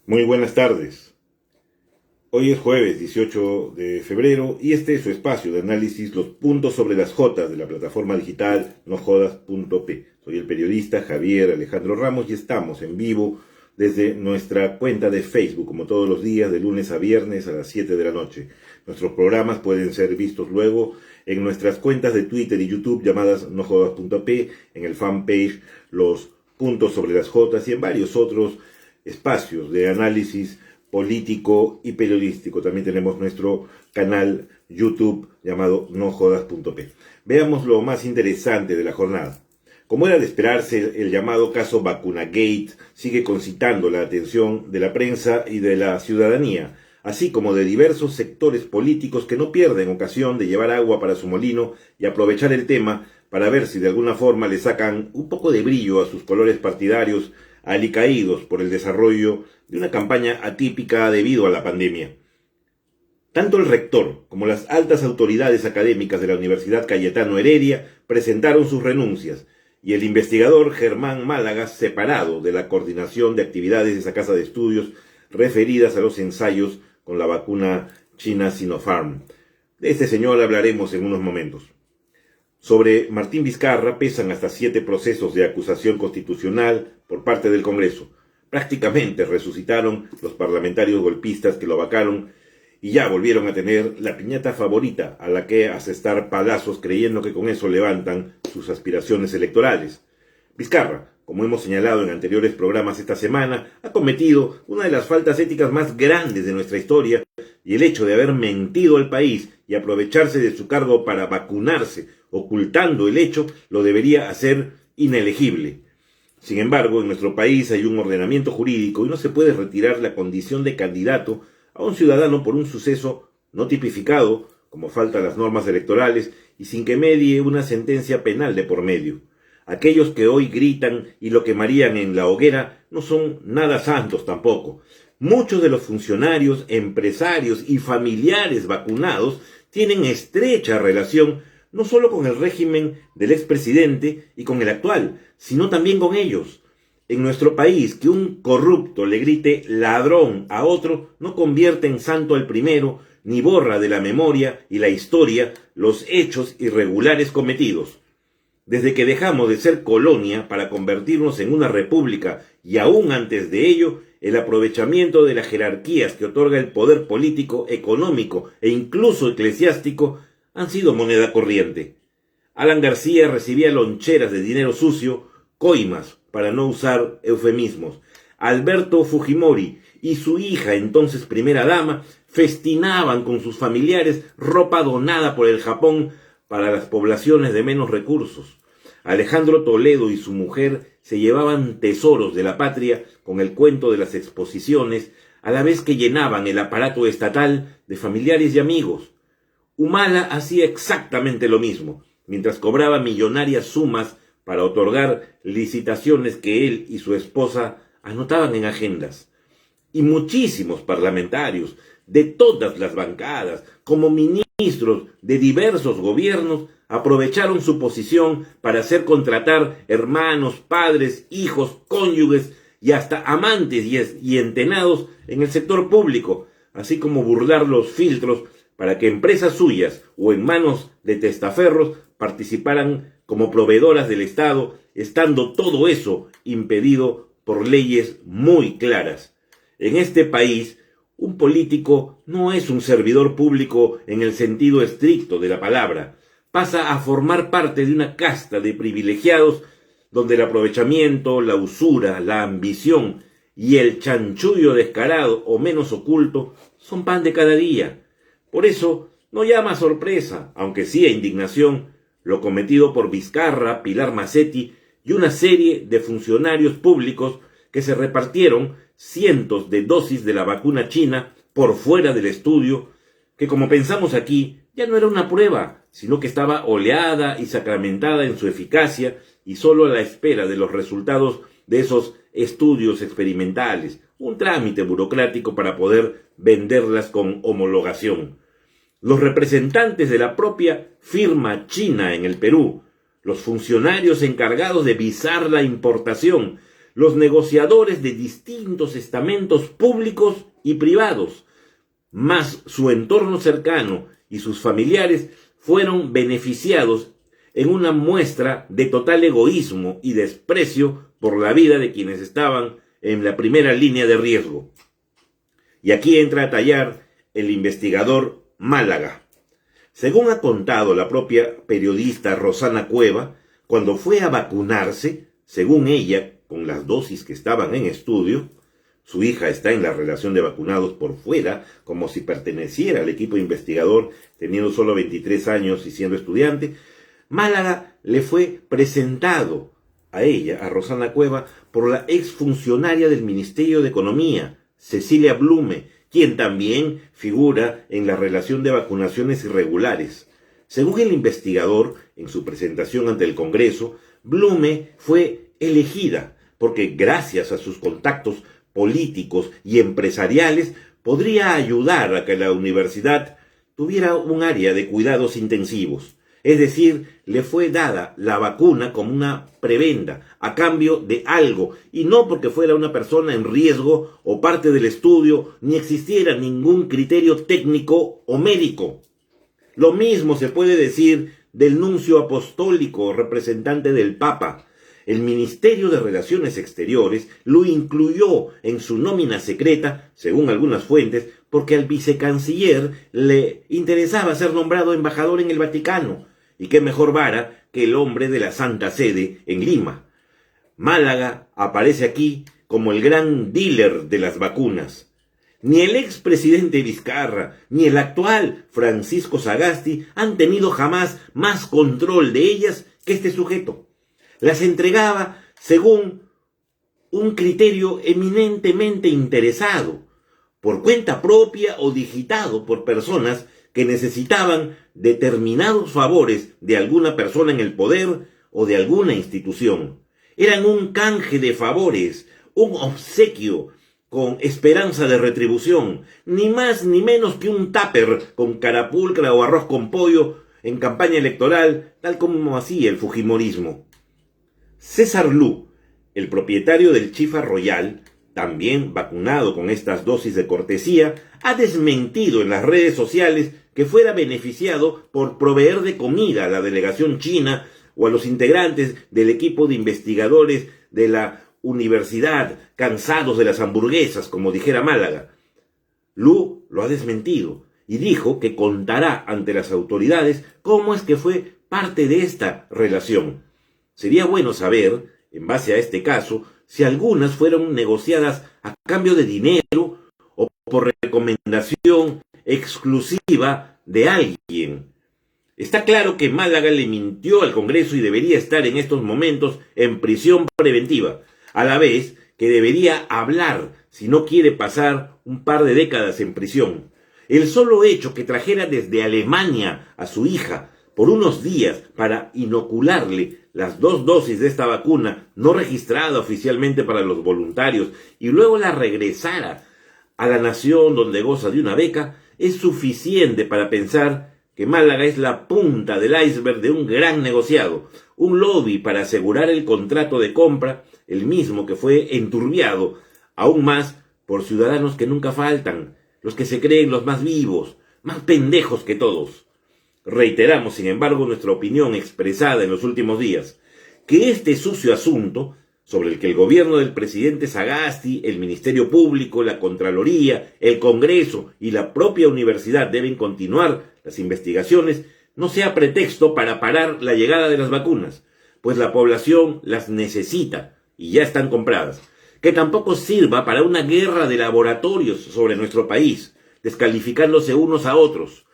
Muy buenas tardes. Hoy es jueves 18 de febrero y este es su espacio de análisis, los puntos sobre las Jotas de la plataforma digital nojodas.p. Soy el periodista Javier Alejandro Ramos y estamos en vivo desde nuestra cuenta de Facebook, como todos los días, de lunes a viernes a las 7 de la noche. Nuestros programas pueden ser vistos luego en nuestras cuentas de Twitter y YouTube llamadas nojodas.p, en el fanpage Los Puntos sobre las Jotas y en varios otros espacios de análisis político y periodístico. También tenemos nuestro canal YouTube llamado nojodas.p. Veamos lo más interesante de la jornada. Como era de esperarse, el llamado caso Vacunagate sigue concitando la atención de la prensa y de la ciudadanía, así como de diversos sectores políticos que no pierden ocasión de llevar agua para su molino y aprovechar el tema para ver si de alguna forma le sacan un poco de brillo a sus colores partidarios alicaídos por el desarrollo de una campaña atípica debido a la pandemia. Tanto el rector como las altas autoridades académicas de la Universidad Cayetano Heredia presentaron sus renuncias y el investigador Germán Málaga separado de la coordinación de actividades de esa casa de estudios referidas a los ensayos con la vacuna china Sinopharm. De este señor hablaremos en unos momentos. Sobre Martín Vizcarra pesan hasta 7 procesos de acusación constitucional por parte del Congreso. Prácticamente resucitaron los parlamentarios golpistas que lo vacaron y ya volvieron a tener la piñata favorita a la que asestar palazos creyendo que con eso levantan sus aspiraciones electorales. Vizcarra, como hemos señalado en anteriores programas esta semana, ha cometido una de las faltas éticas más grandes de nuestra historia y el hecho de haber mentido al país y aprovecharse de su cargo para vacunarse, ocultando el hecho, lo debería hacer inelegible. Sin embargo, en nuestro país hay un ordenamiento jurídico y no se puede retirar la condición de candidato a un ciudadano por un suceso no tipificado, como falta a las normas electorales, y sin que medie una sentencia penal de por medio. Aquellos que hoy gritan y lo quemarían en la hoguera no son nada santos tampoco. Muchos de los funcionarios, empresarios y familiares vacunados tienen estrecha relación no solo con el régimen del expresidente y con el actual, sino también con ellos. En nuestro país, que un corrupto le grite ladrón a otro no convierte en santo al primero, ni borra de la memoria y la historia los hechos irregulares cometidos. Desde que dejamos de ser colonia para convertirnos en una república y aún antes de ello, el aprovechamiento de las jerarquías que otorga el poder político, económico e incluso eclesiástico han sido moneda corriente. Alan García recibía loncheras de dinero sucio, coimas, para no usar eufemismos. Alberto Fujimori y su hija, entonces primera dama, festinaban con sus familiares ropa donada por el Japón para las poblaciones de menos recursos. Alejandro Toledo y su mujer se llevaban tesoros de la patria con el cuento de las exposiciones, a la vez que llenaban el aparato estatal de familiares y amigos. Humala hacía exactamente lo mismo, mientras cobraba millonarias sumas para otorgar licitaciones que él y su esposa anotaban en agendas. Y muchísimos parlamentarios de todas las bancadas, como ministros de diversos gobiernos, aprovecharon su posición para hacer contratar hermanos, padres, hijos, cónyuges y hasta amantes y entenados en el sector público, así como burlar los filtros para que empresas suyas o en manos de testaferros participaran como proveedoras del Estado, estando todo eso impedido por leyes muy claras. En este país, un político no es un servidor público en el sentido estricto de la palabra. Pasa a formar parte de una casta de privilegiados donde el aprovechamiento, la usura, la ambición y el chanchullo descarado o menos oculto son pan de cada día. Por eso no llama sorpresa, aunque sí a indignación, lo cometido por Vizcarra, Pilar Macetti y una serie de funcionarios públicos que se repartieron cientos de dosis de la vacuna china por fuera del estudio, que como pensamos aquí, ya no era una prueba, sino que estaba oleada y sacramentada en su eficacia y solo a la espera de los resultados de esos estudios experimentales, un trámite burocrático para poder venderlas con homologación. Los representantes de la propia firma china en el Perú, los funcionarios encargados de visar la importación, los negociadores de distintos estamentos públicos y privados, más su entorno cercano y sus familiares, fueron beneficiados en una muestra de total egoísmo y desprecio por la vida de quienes estaban en la primera línea de riesgo. Y aquí entra a tallar el investigador Málaga. Según ha contado la propia periodista Rosana Cueva, cuando fue a vacunarse, según ella, con las dosis que estaban en estudio, su hija está en la relación de vacunados por fuera, como si perteneciera al equipo investigador, teniendo solo 23 años y siendo estudiante. Málaga le fue presentado a ella, a Rosana Cueva, por la exfuncionaria del Ministerio de Economía, Cecilia Blume, quien también figura en la relación de vacunaciones irregulares. Según el investigador, en su presentación ante el Congreso, Blume fue elegida porque gracias a sus contactos políticos y empresariales podría ayudar a que la universidad tuviera un área de cuidados intensivos. Es decir, le fue dada la vacuna como una prebenda, a cambio de algo, y no porque fuera una persona en riesgo o parte del estudio, ni existiera ningún criterio técnico o médico. Lo mismo se puede decir del nuncio apostólico representante del Papa. El Ministerio de Relaciones Exteriores lo incluyó en su nómina secreta, según algunas fuentes, porque al vicecanciller le interesaba ser nombrado embajador en el Vaticano. Y qué mejor vara que el hombre de la Santa Sede en Lima. Málaga aparece aquí como el gran dealer de las vacunas. Ni el expresidente Vizcarra, ni el actual Francisco Sagasti han tenido jamás más control de ellas que este sujeto. Las entregaba según un criterio eminentemente interesado, por cuenta propia o digitado por personas que necesitaban determinados favores de alguna persona en el poder o de alguna institución. Eran un canje de favores, un obsequio con esperanza de retribución, ni más ni menos que un tupper con carapulcra o arroz con pollo en campaña electoral, tal como hacía el fujimorismo. César Lu, el propietario del Chifa Royal, también vacunado con estas dosis de cortesía, ha desmentido en las redes sociales que fuera beneficiado por proveer de comida a la delegación china o a los integrantes del equipo de investigadores de la universidad, cansados de las hamburguesas, como dijera Málaga. Lu lo ha desmentido y dijo que contará ante las autoridades cómo es que fue parte de esta relación. Sería bueno saber, en base a este caso, si algunas fueron negociadas a cambio de dinero o por recomendación exclusiva de alguien. Está claro que Málaga le mintió al Congreso y debería estar en estos momentos en prisión preventiva, a la vez que debería hablar si no quiere pasar un par de décadas en prisión. El solo hecho que trajera desde Alemania a su hija por unos días para inocularle las 2 dosis de esta vacuna no registrada oficialmente para los voluntarios y luego la regresara a la nación donde goza de una beca, es suficiente para pensar que Málaga es la punta del iceberg de un gran negociado, un lobby para asegurar el contrato de compra, el mismo que fue enturbiado aún más por ciudadanos que nunca faltan, los que se creen los más vivos, más pendejos que todos. Reiteramos, sin embargo, nuestra opinión expresada en los últimos días, que este sucio asunto, sobre el que el gobierno del presidente Sagasti, el Ministerio Público, la Contraloría, el Congreso y la propia universidad deben continuar las investigaciones, no sea pretexto para parar la llegada de las vacunas, pues la población las necesita y ya están compradas. Que tampoco sirva para una guerra de laboratorios sobre nuestro país, descalificándose unos a otros.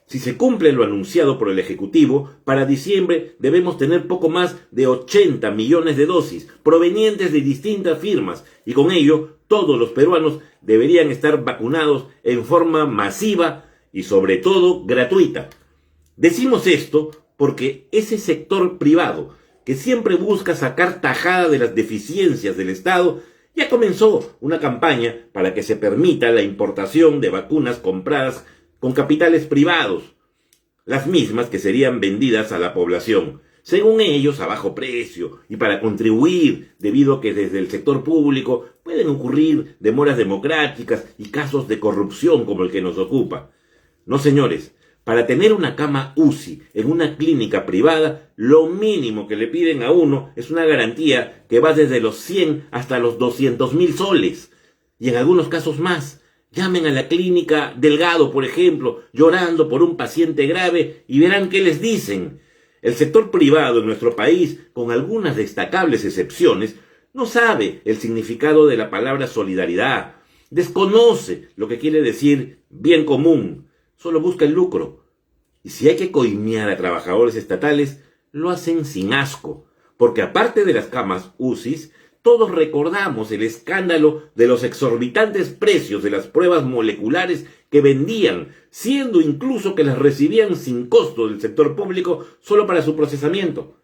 Si se cumple lo anunciado por el Ejecutivo, para diciembre debemos tener poco más de 80 millones de dosis provenientes de distintas firmas y con ello todos los peruanos deberían estar vacunados en forma masiva y sobre todo gratuita. Decimos esto porque ese sector privado que siempre busca sacar tajada de las deficiencias del Estado ya comenzó una campaña para que se permita la importación de vacunas compradas con capitales privados, las mismas que serían vendidas a la población. según ellos a bajo precio y para contribuir, debido a que desde el sector público pueden ocurrir demoras democráticas y casos de corrupción como el que nos ocupa. No, señores, para tener una cama UCI en una clínica privada, lo mínimo que le piden a uno es una garantía que va desde los 100 hasta los 200.000 soles, y en algunos casos más. Llamen a la clínica Delgado, por ejemplo, llorando por un paciente grave y verán qué les dicen. El sector privado en nuestro país, con algunas destacables excepciones, no sabe el significado de la palabra solidaridad, desconoce lo que quiere decir bien común, solo busca el lucro. Y si hay que coimear a trabajadores estatales, lo hacen sin asco, porque aparte de las camas UCIs, todos recordamos el escándalo de los exorbitantes precios de las pruebas moleculares que vendían, siendo incluso que las recibían sin costo del sector público solo para su procesamiento.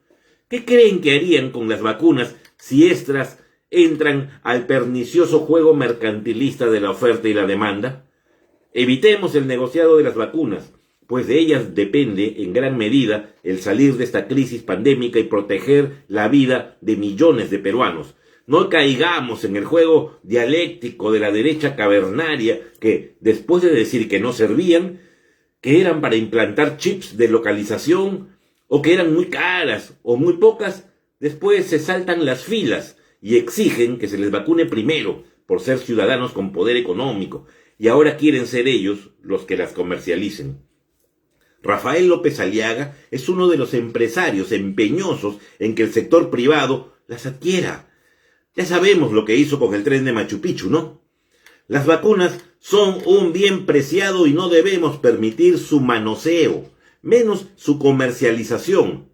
¿Qué creen que harían con las vacunas si éstas entran al pernicioso juego mercantilista de la oferta y la demanda? Evitemos el negociado de las vacunas, pues de ellas depende en gran medida el salir de esta crisis pandémica y proteger la vida de millones de peruanos. No caigamos en el juego dialéctico de la derecha cavernaria que, después de decir que no servían, que eran para implantar chips de localización, o que eran muy caras o muy pocas, después se saltan las filas y exigen que se les vacune primero por ser ciudadanos con poder económico, y ahora quieren ser ellos los que las comercialicen. Rafael López Aliaga es uno de los empresarios empeñosos en que el sector privado las adquiera. Ya sabemos lo que hizo con el tren de Machu Picchu, ¿no? Las vacunas son un bien preciado y no debemos permitir su manoseo, menos su comercialización,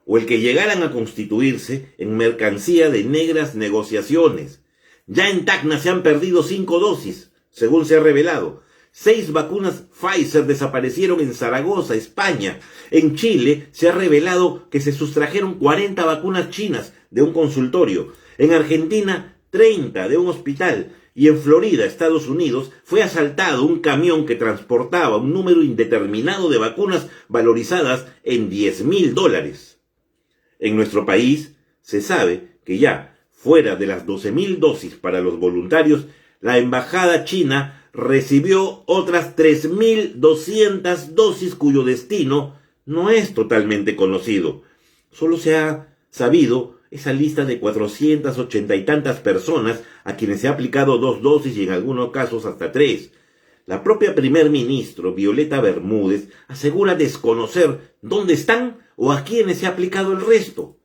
o el que llegaran a constituirse en mercancía de negras negociaciones. Ya en Tacna se han perdido 5 dosis, según se ha revelado. 6 vacunas Pfizer desaparecieron en Zaragoza, España. En Chile se ha revelado que se sustrajeron 40 vacunas chinas de un consultorio. En Argentina, 30 de un hospital. Y en Florida, Estados Unidos, fue asaltado un camión que transportaba un número indeterminado de vacunas valorizadas en $10.000. En nuestro país, se sabe que ya, fuera de las 12.000 dosis para los voluntarios, la embajada china recibió otras 3.200 dosis cuyo destino no es totalmente conocido. Solo se ha sabido esa lista de 480 y tantas personas a quienes se ha aplicado 2 dosis y en algunos casos hasta 3. La propia primer ministro, Violeta Bermúdez, asegura desconocer dónde están o a quienes se ha aplicado el resto.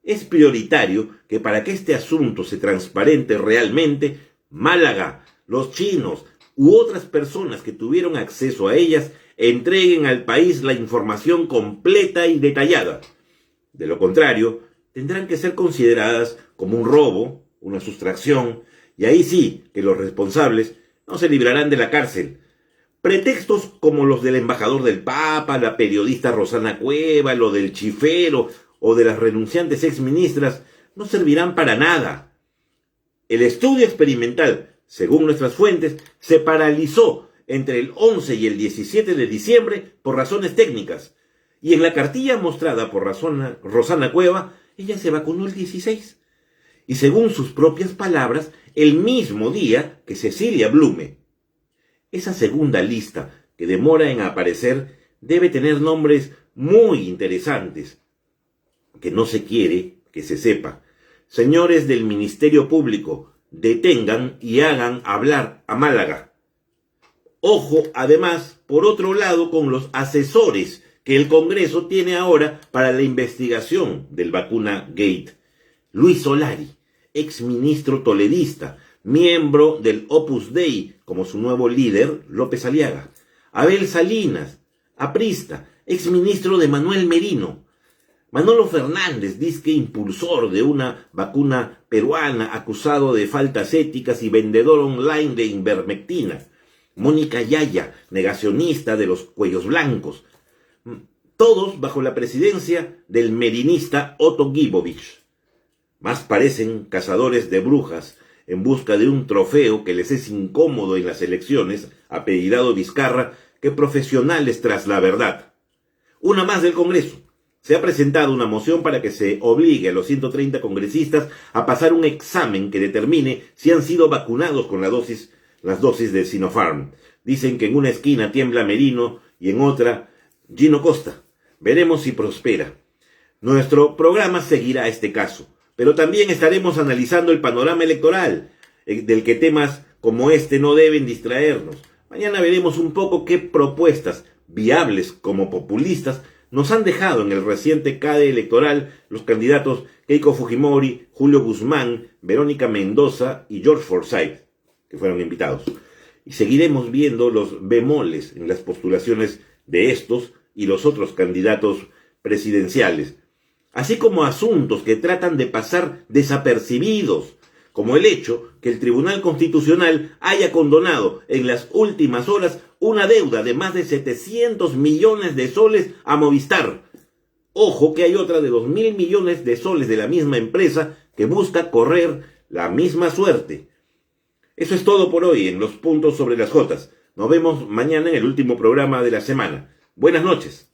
Es prioritario que para que este asunto se transparente realmente, Málaga, los chinos u otras personas que tuvieron acceso a ellas entreguen al país la información completa y detallada. De lo contrario, tendrán que ser consideradas como un robo, una sustracción, y ahí sí que los responsables no se librarán de la cárcel. Pretextos como los del embajador del Papa, la periodista Rosana Cueva, lo del chifero o de las renunciantes exministras no servirán para nada. El estudio experimental, según nuestras fuentes, se paralizó entre el 11 y el 17 de diciembre por razones técnicas, y en la cartilla mostrada por Rosana Cueva, ella se vacunó el 16, y según sus propias palabras, el mismo día que Cecilia Blume. Esa segunda lista, que demora en aparecer, debe tener nombres muy interesantes, que no se quiere que se sepa. Señores del Ministerio Público, detengan y hagan hablar a Málaga. Ojo, además, por otro lado, con los asesores que el Congreso tiene ahora para la investigación del vacuna Gate. Luis Solari, exministro toledista, miembro del Opus Dei, como su nuevo líder, López Aliaga. Abel Salinas, aprista, exministro de Manuel Merino. Manolo Fernández, disque impulsor de una vacuna peruana, acusado de faltas éticas y vendedor online de ivermectina. Mónica Yaya, negacionista de los cuellos blancos. Todos bajo la presidencia del merinista Otto Gibovich. Más parecen cazadores de brujas en busca de un trofeo que les es incómodo en las elecciones, apellidado Vizcarra, que profesionales tras la verdad. Una más del Congreso. Se ha presentado una moción para que se obligue a los 130 congresistas a pasar un examen que determine si han sido vacunados con las dosis de Sinopharm. Dicen que en una esquina tiembla Merino y en otra Gino Costa. Veremos si prospera. Nuestro programa seguirá este caso, pero también estaremos analizando el panorama electoral, del que temas como este no deben distraernos. Mañana veremos un poco qué propuestas, viables como populistas, nos han dejado en el reciente CADE electoral los candidatos Keiko Fujimori, Julio Guzmán, Verónica Mendoza y George Forsyth, que fueron invitados. Y seguiremos viendo los bemoles en las postulaciones de estos y los otros candidatos presidenciales, así como asuntos que tratan de pasar desapercibidos, como el hecho que el Tribunal Constitucional haya condonado en las últimas horas una deuda de más de 700 millones de soles a Movistar. Ojo que hay otra de 2.000 millones de soles de la misma empresa que busca correr la misma suerte. Eso es todo por hoy en los puntos sobre las Jotas. Nos vemos mañana en el último programa de la semana. Buenas noches.